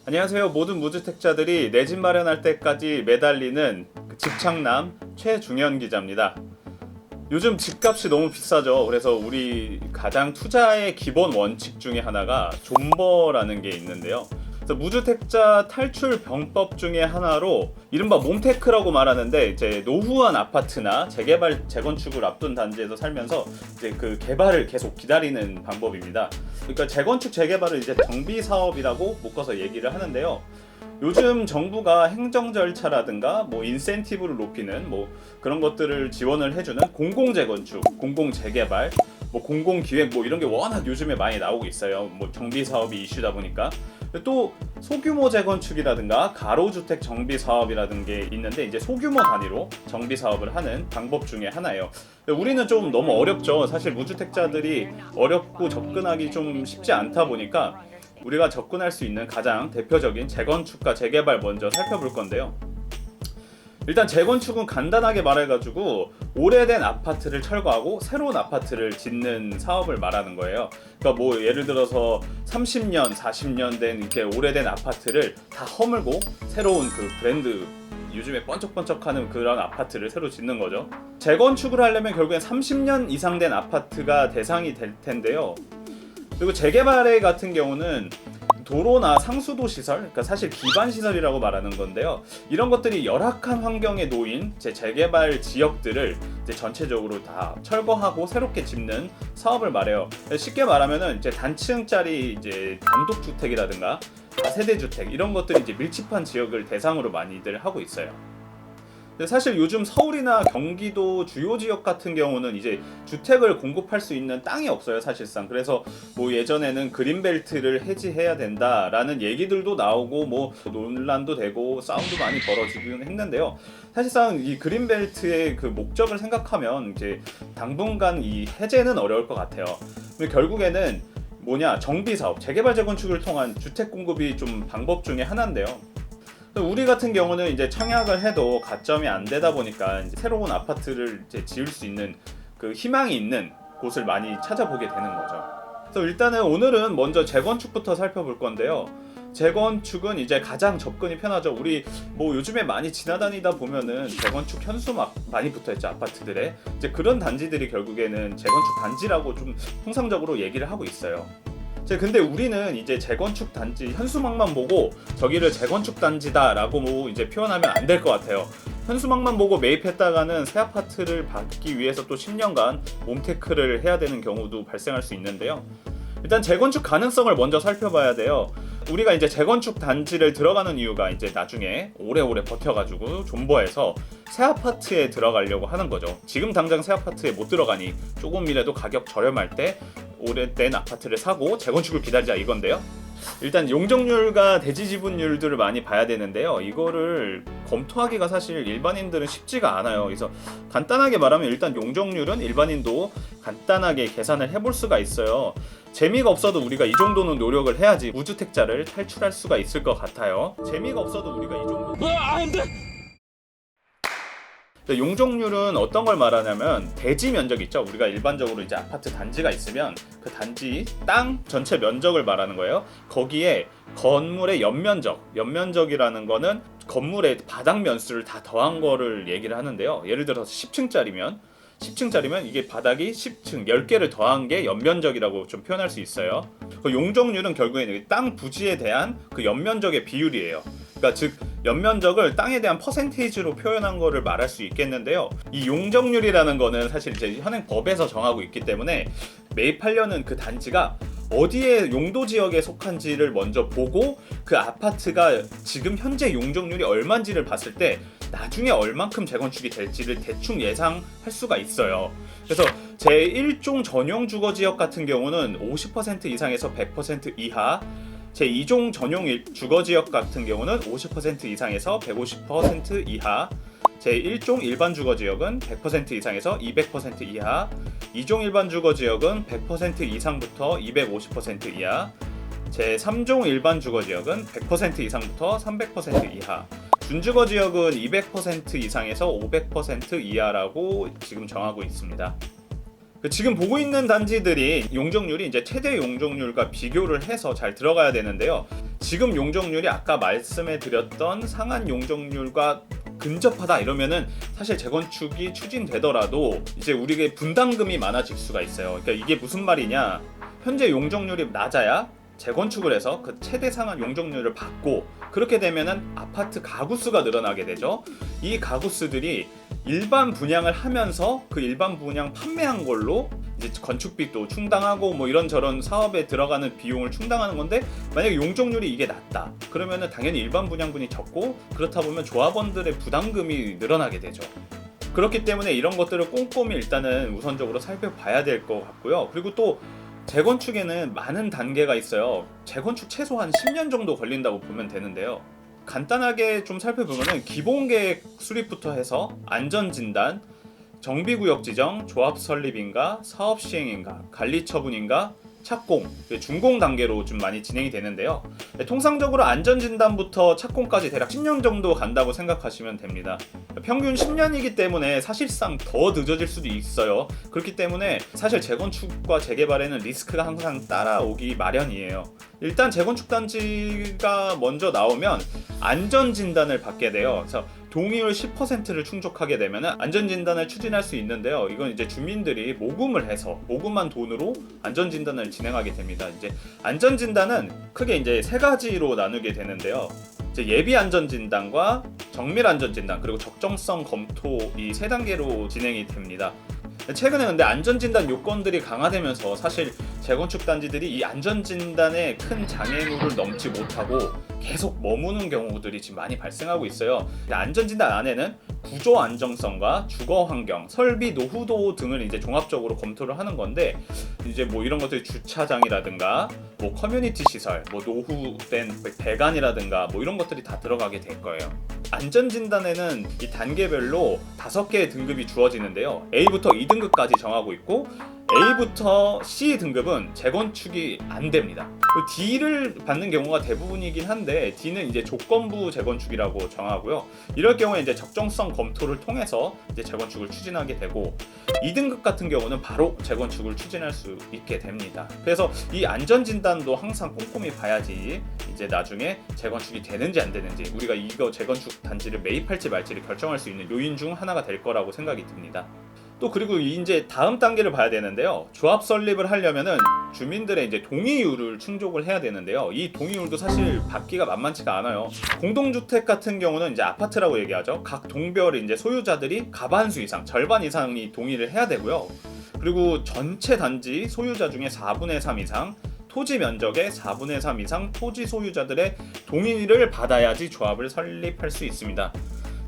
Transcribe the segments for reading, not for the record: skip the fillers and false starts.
안녕하세요. 모든 무주택자들이 내 집 마련할 때까지 매달리는 집착남 최중현 기자입니다. 요즘 집값이 너무 비싸죠. 그래서 우리 가장 투자의 기본 원칙 중에 하나가 존버라는 게 있는데요. 그래서 무주택자 탈출 병법 중에 하나로 이른바 몽테크라고 말하는데, 이제 노후한 아파트나 재개발 재건축을 앞둔 단지에서 살면서 이제 그 개발을 계속 기다리는 방법입니다. 그러니까 재건축 재개발을 이제 정비 사업이라고 묶어서 얘기를 하는데요. 요즘 정부가 행정 절차라든가 뭐 인센티브를 높이는 뭐 그런 것들을 지원을 해주는 공공재건축, 공공재개발, 뭐 공공기획 뭐 이런 게 워낙 요즘에 많이 나오고 있어요. 뭐 정비 사업이 이슈다 보니까. 또 소규모 재건축이라든가 가로주택 정비 사업이라는 게 있는데, 이제 소규모 단위로 정비 사업을 하는 방법 중에 하나예요. 우리는 좀 너무 어렵죠. 사실 무주택자들이 어렵고 접근하기 좀 쉽지 않다 보니까 우리가 접근할 수 있는 가장 대표적인 재건축과 재개발 먼저 살펴볼 건데요. 일단 재건축은 간단하게 말해가지고 오래된 아파트를 철거하고 새로운 아파트를 짓는 사업을 말하는 거예요. 그러니까 뭐 예를 들어서 30년, 40년 된 이렇게 오래된 아파트를 다 허물고 새로운 그 브랜드, 요즘에 번쩍번쩍하는 그런 아파트를 새로 짓는 거죠. 재건축을 하려면 결국엔 30년 이상 된 아파트가 대상이 될 텐데요. 그리고 재개발 같은 경우는 도로나 상수도 시설, 그러니까 사실 기반 시설이라고 말하는 건데요. 이런 것들이 열악한 환경에 놓인 재개발 지역들을 이제 전체적으로 다 철거하고 새롭게 짓는 사업을 말해요. 쉽게 말하면은 이제 단층짜리 이제 단독주택이라든가 다세대 주택 이런 것들이 이제 밀집한 지역을 대상으로 많이들 하고 있어요. 사실 요즘 서울이나 경기도 주요 지역 같은 경우는 이제 주택을 공급할 수 있는 땅이 없어요, 사실상. 그래서 뭐 예전에는 그린벨트를 해지해야 된다라는 얘기들도 나오고 뭐 논란도 되고 싸움도 많이 벌어지긴 했는데요. 사실상 이 그린벨트의 그 목적을 생각하면 이제 당분간 이 해제는 어려울 것 같아요. 결국에는 정비 사업, 재개발 재건축을 통한 주택 공급이 좀 방법 중에 하나인데요. 우리 같은 경우는 이제 청약을 해도 가점이 안 되다 보니까 이제 새로운 아파트를 이제 지을 수 있는 그 희망이 있는 곳을 많이 찾아보게 되는 거죠. 그래서 일단은 오늘은 먼저 재건축부터 살펴볼 건데요. 재건축은 이제 가장 접근이 편하죠. 우리 뭐 요즘에 많이 지나다니다 보면은 재건축 현수 막 많이 붙어있죠, 아파트들에. 이제 그런 단지들이 결국에는 재건축 단지라고 좀 통상적으로 얘기를 하고 있어요. 근데 우리는 이제 재건축 단지 현수막만 보고 저기를 재건축 단지다라고 뭐 이제 표현하면 안 될 것 같아요. 현수막만 보고 매입했다가는 새 아파트를 받기 위해서 또 10년간 몽테크를 해야 되는 경우도 발생할 수 있는데요. 일단 재건축 가능성을 먼저 살펴봐야 돼요. 우리가 이제 재건축 단지를 들어가는 이유가 이제 나중에 오래오래 버텨가지고 존버해서 새 아파트에 들어가려고 하는 거죠. 지금 당장 새 아파트에 못 들어가니 조금이라도 가격 저렴할 때 오래된 아파트를 사고 재건축을 기다리자 이건데요. 일단 용적률과 대지 지분율들을 많이 봐야 되는데요. 이거를 검토하기가 사실 일반인들은 쉽지가 않아요. 그래서 간단하게 말하면 일단 용적률은 일반인도 간단하게 계산을 해볼 수가 있어요. 재미가 없어도 우리가 이 정도는 노력을 해야지 무주택자를 탈출할 수가 있을 것 같아요. 재미가 없어도 우리가 이 정도 용적률은 어떤 걸 말하냐면 대지 면적 있죠. 우리가 일반적으로 이제 아파트 단지가 있으면 그 단지 땅 전체 면적을 말하는 거예요. 거기에 건물의 연면적이라는 거는 건물의 바닥 면수를 다 더한 거를 얘기를 하는데요. 예를 들어서 10층짜리면 이게 바닥이 10층 10개를 더한 게 연면적이라고 좀 표현할 수 있어요. 그 용적률은 결국에는 땅 부지에 대한 그 연면적의 비율이에요. 그러니까 즉 연면적을 땅에 대한 퍼센테이지로 표현한 거를 말할 수 있겠는데요. 이 용적률이라는 거는 사실 이제 현행 법에서 정하고 있기 때문에 매입하려는 그 단지가 어디에 용도 지역에 속한지를 먼저 보고 그 아파트가 지금 현재 용적률이 얼마인지를 봤을 때 나중에 얼만큼 재건축이 될지를 대충 예상할 수가 있어요. 그래서 제1종 전용 주거지역 같은 경우는 50% 이상에서 100% 이하, 제2종 전용 주거지역 같은 경우는 50% 이상에서 150% 이하, 제1종 일반 주거지역은 100% 이상에서 200% 이하, 2종 일반 주거지역은 100% 이상부터 250% 이하, 제3종 일반 주거지역은 100% 이상부터 300% 이하, 준주거지역은 200% 이상에서 500% 이하라고 지금 정하고 있습니다. 지금 보고 있는 단지들이 용적률이 이제 최대 용적률과 비교를 해서 잘 들어가야 되는데요. 지금 용적률이 아까 말씀해 드렸던 상한 용적률과 근접하다 이러면은 사실 재건축이 추진되더라도 이제 우리에게 분담금이 많아질 수가 있어요. 그러니까 이게 무슨 말이냐? 현재 용적률이 낮아야 재건축을 해서 그 최대 상한 용적률을 받고, 그렇게 되면은 아파트 가구 수가 늘어나게 되죠. 이 가구 수들이 일반 분양을 하면서 그 일반 분양 판매한 걸로 이제 건축비도 충당하고 뭐 이런저런 사업에 들어가는 비용을 충당하는 건데, 만약에 용적률이 이게 낮다 그러면은 당연히 일반 분양분이 적고, 그렇다 보면 조합원들의 부담금이 늘어나게 되죠. 그렇기 때문에 이런 것들을 꼼꼼히 일단은 우선적으로 살펴봐야 될 것 같고요. 그리고 또 재건축에는 많은 단계가 있어요. 재건축 최소한 10년 정도 걸린다고 보면 되는데요. 간단하게 좀 살펴보면은 기본계획 수립부터 해서 안전진단, 정비구역 지정, 조합 설립인가, 사업 시행인가, 관리 처분인가, 착공, 준공 단계로 좀 많이 진행이 되는데요. 통상적으로 안전진단부터 착공까지 대략 10년 정도 간다고 생각하시면 됩니다. 평균 10년이기 때문에 사실상 더 늦어질 수도 있어요. 그렇기 때문에 사실 재건축과 재개발에는 리스크가 항상 따라오기 마련이에요. 일단 재건축 단지가 먼저 나오면 안전진단을 받게 돼요. 그래서 동의율 10%를 충족하게 되면 안전진단을 추진할 수 있는데요. 이건 이제 주민들이 모금을 해서 모금한 돈으로 안전진단을 진행하게 됩니다. 이제 안전진단은 크게 이제 세 가지로 나누게 되는데요. 이제 예비 안전진단과 정밀 안전진단, 그리고 적정성 검토, 이 세 단계로 진행이 됩니다. 최근에 근데 안전진단 요건들이 강화되면서 사실 재건축 단지들이 이 안전진단에 큰 장애물을 넘지 못하고 계속 머무는 경우들이 지금 많이 발생하고 있어요. 안전진단 안에는 구조 안정성과 주거 환경, 설비 노후도 등을 이제 종합적으로 검토를 하는 건데, 이제 뭐 이런 것들이 주차장이라든가 뭐 커뮤니티 시설, 뭐 노후된 배관이라든가 뭐 이런 것들이 다 들어가게 될 거예요. 안전진단에는 이 단계별로 5개의 등급이 주어지는데요. A부터 2등급까지 정하고 있고, A부터 C 등급은 재건축이 안 됩니다. D를 받는 경우가 대부분이긴 한데, D는 이제 조건부 재건축이라고 정하고요. 이럴 경우에 이제 적정성 검토를 통해서 이제 재건축을 추진하게 되고, 2등급 같은 경우는 바로 재건축을 추진할 수 있게 됩니다. 그래서 이 안전진단도 항상 꼼꼼히 봐야지 이제 나중에 재건축이 되는지 안 되는지, 우리가 이거 재건축 단지를 매입할지 말지를 결정할 수 있는 요인 중 하나가 될 거라고 생각이 듭니다. 또 그리고 이제 다음 단계를 봐야 되는데요. 조합 설립을 하려면은 주민들의 이제 동의율을 충족을 해야 되는데요. 이 동의율도 사실 받기가 만만치가 않아요. 공동주택 같은 경우는 이제 아파트라고 얘기하죠. 각 동별 이제 소유자들이 과반수 이상, 절반 이상이 동의를 해야 되고요. 그리고 전체 단지 소유자 중에 4분의 3 이상, 토지 면적의 4분의 3 이상 토지 소유자들의 동의를 받아야지 조합을 설립할 수 있습니다.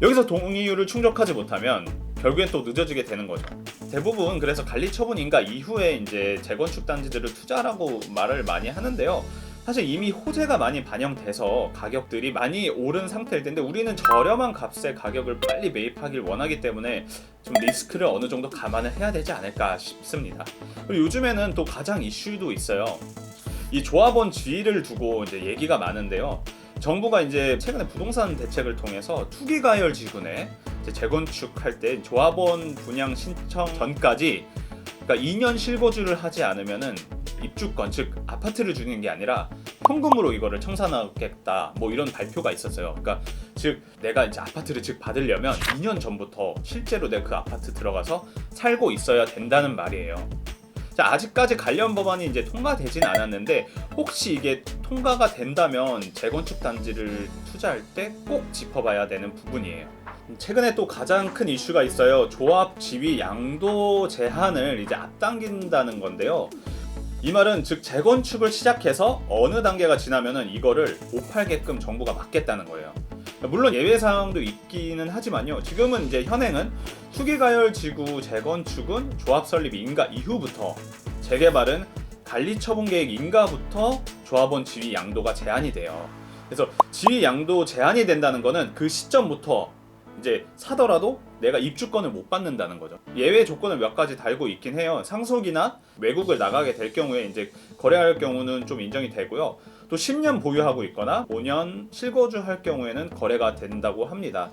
여기서 동의율을 충족하지 못하면 결국엔 또 늦어지게 되는 거죠. 대부분 그래서 관리 처분 인가 이후에 이제 재건축 단지들을 투자라고 말을 많이 하는데요. 사실 이미 호재가 많이 반영돼서 가격들이 많이 오른 상태일 텐데, 우리는 저렴한 값의 가격을 빨리 매입하길 원하기 때문에 좀 리스크를 어느 정도 감안을 해야 되지 않을까 싶습니다. 그리고 요즘에는 또 가장 이슈도 있어요. 이 조합원 지위를 두고 이제 얘기가 많은데요. 정부가 이제 최근에 부동산 대책을 통해서 투기가열 지구내 재건축할 때 조합원 분양 신청 전까지, 그러니까 2년 실거주를 하지 않으면은 입주권, 즉 아파트를 주는 게 아니라 현금으로 이거를 청산하겠다, 뭐 이런 발표가 있었어요. 그러니까 즉 내가 이제 아파트를 받으려면 2년 전부터 실제로 내가 그 아파트 들어가서 살고 있어야 된다는 말이에요. 자, 아직까지 관련 법안이 이제 통과되진 않았는데, 혹시 이게 통과가 된다면 재건축 단지를 투자할 때 꼭 짚어봐야 되는 부분이에요. 최근에 또 가장 큰 이슈가 있어요. 조합 지위 양도 제한을 이제 앞당긴다는 건데요. 이 말은 즉 재건축을 시작해서 어느 단계가 지나면은 이거를 못 팔게끔 정부가 막겠다는 거예요. 물론 예외 사항도 있기는 하지만요. 지금은 이제 현행은 투기가열 지구 재건축은 조합 설립 인가 이후부터, 재개발은 관리 처분 계획 인가부터 조합원 지위 양도가 제한이 돼요. 그래서 지위 양도 제한이 된다는 거는 그 시점부터 이제 사더라도 내가 입주권을 못 받는다는 거죠. 예외 조건을 몇 가지 달고 있긴 해요. 상속이나 외국을 나가게 될 경우에 이제 거래할 경우는 좀 인정이 되고요. 또 10년 보유하고 있거나 5년 실거주할 경우에는 거래가 된다고 합니다.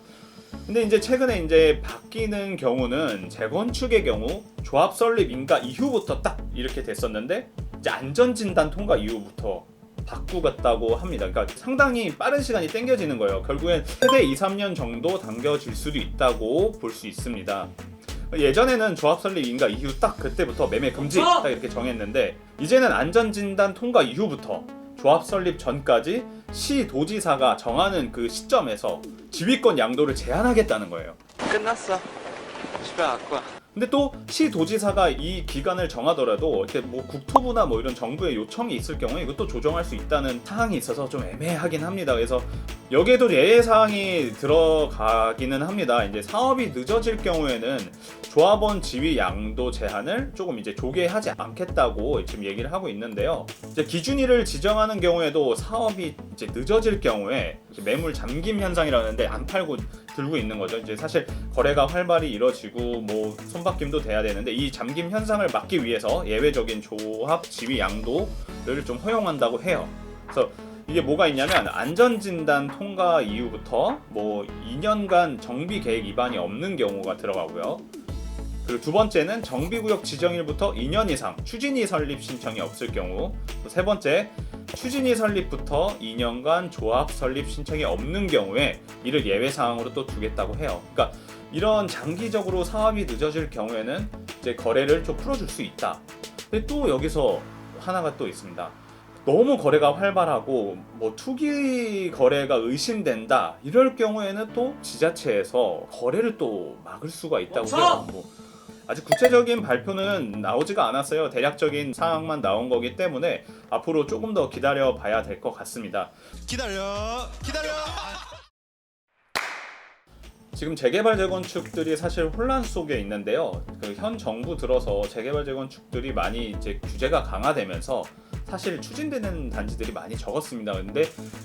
근데 이제 최근에 이제 바뀌는 경우는 재건축의 경우 조합 설립 인가 이후부터 딱 이렇게 됐었는데, 이제 안전진단 통과 이후부터 바꾸겠다고 합니다. 그러니까 상당히 빠른 시간이 당겨지는 거예요. 결국엔 최대 2-3년 정도 당겨질 수도 있다고 볼 수 있습니다. 예전에는 조합 설립 인가 이후 딱 그때부터 매매 금지 딱 이렇게 정했는데, 이제는 안전진단 통과 이후부터 조합 설립 전까지 시도지사가 정하는 그 시점에서 지휘권 양도를 제한하겠다는 거예요. 끝났어. 집에 갈 거야. 근데 또 시도지사가 이 기간을 정하더라도 이렇게 뭐 국토부나 뭐 이런 정부의 요청이 있을 경우에 이것도 조정할 수 있다는 사항이 있어서 좀 애매하긴 합니다. 그래서 여기에도 예외 사항이 들어가기는 합니다. 이제 사업이 늦어질 경우에는 조합원 지위 양도 제한을 조금 이제 조개하지 않겠다고 지금 얘기를 하고 있는데요. 이제 기준일을 지정하는 경우에도 사업이 이제 늦어질 경우에 매물 잠김 현상이라는데 안 팔고 들고 있는 거죠. 이제 사실 거래가 활발히 이뤄지고 뭐 손바뀜도 돼야 되는데, 이 잠김 현상을 막기 위해서 예외적인 조합 지위 양도를 좀 허용한다고 해요. 그래서 이게 뭐가 있냐면, 안전진단 통과 이후부터 뭐 2년간 정비 계획 위반이 없는 경우가 들어가고요. 그리고 두 번째는 정비구역 지정일부터 2년 이상 추진위 설립 신청이 없을 경우, 세 번째 추진위 설립부터 2년간 조합 설립 신청이 없는 경우에 이를 예외 사항으로 또 두겠다고 해요. 그러니까 이런 장기적으로 사업이 늦어질 경우에는 이제 거래를 좀 풀어줄 수 있다. 근데 또 여기서 하나가 또 있습니다. 너무 거래가 활발하고 뭐 투기 거래가 의심된다 이럴 경우에는 또 지자체에서 거래를 또 막을 수가 있다고 해요. 뭐 아직 구체적인 발표는 나오지가 않았어요. 대략적인 사항만 나온 거기 때문에 앞으로 조금 더 기다려 봐야 될 것 같습니다. 기다려. 지금 재개발 재건축들이 사실 혼란 속에 있는데요. 그 현 정부 들어서 재개발 재건축들이 많이 이제 규제가 강화되면서 사실 추진되는 단지들이 많이 적었습니다. 근데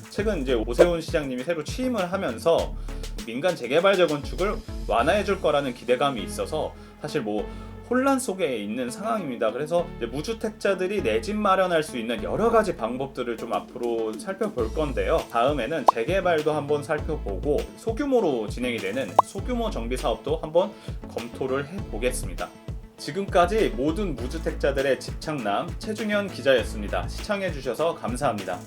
최근 이제 오세훈 시장님이 새로 취임을 하면서 민간 재개발 재건축을 완화해 줄 거라는 기대감이 있어서 사실 뭐 혼란 속에 있는 상황입니다. 그래서 이제 무주택자들이 내 집 마련할 수 있는 여러 가지 방법들을 좀 앞으로 살펴볼 건데요. 다음에는 재개발도 한번 살펴보고 소규모로 진행이 되는 소규모 정비 사업도 한번 검토를 해보겠습니다. 지금까지 모든 무주택자들의 집착남 최중현 기자였습니다. 시청해주셔서 감사합니다.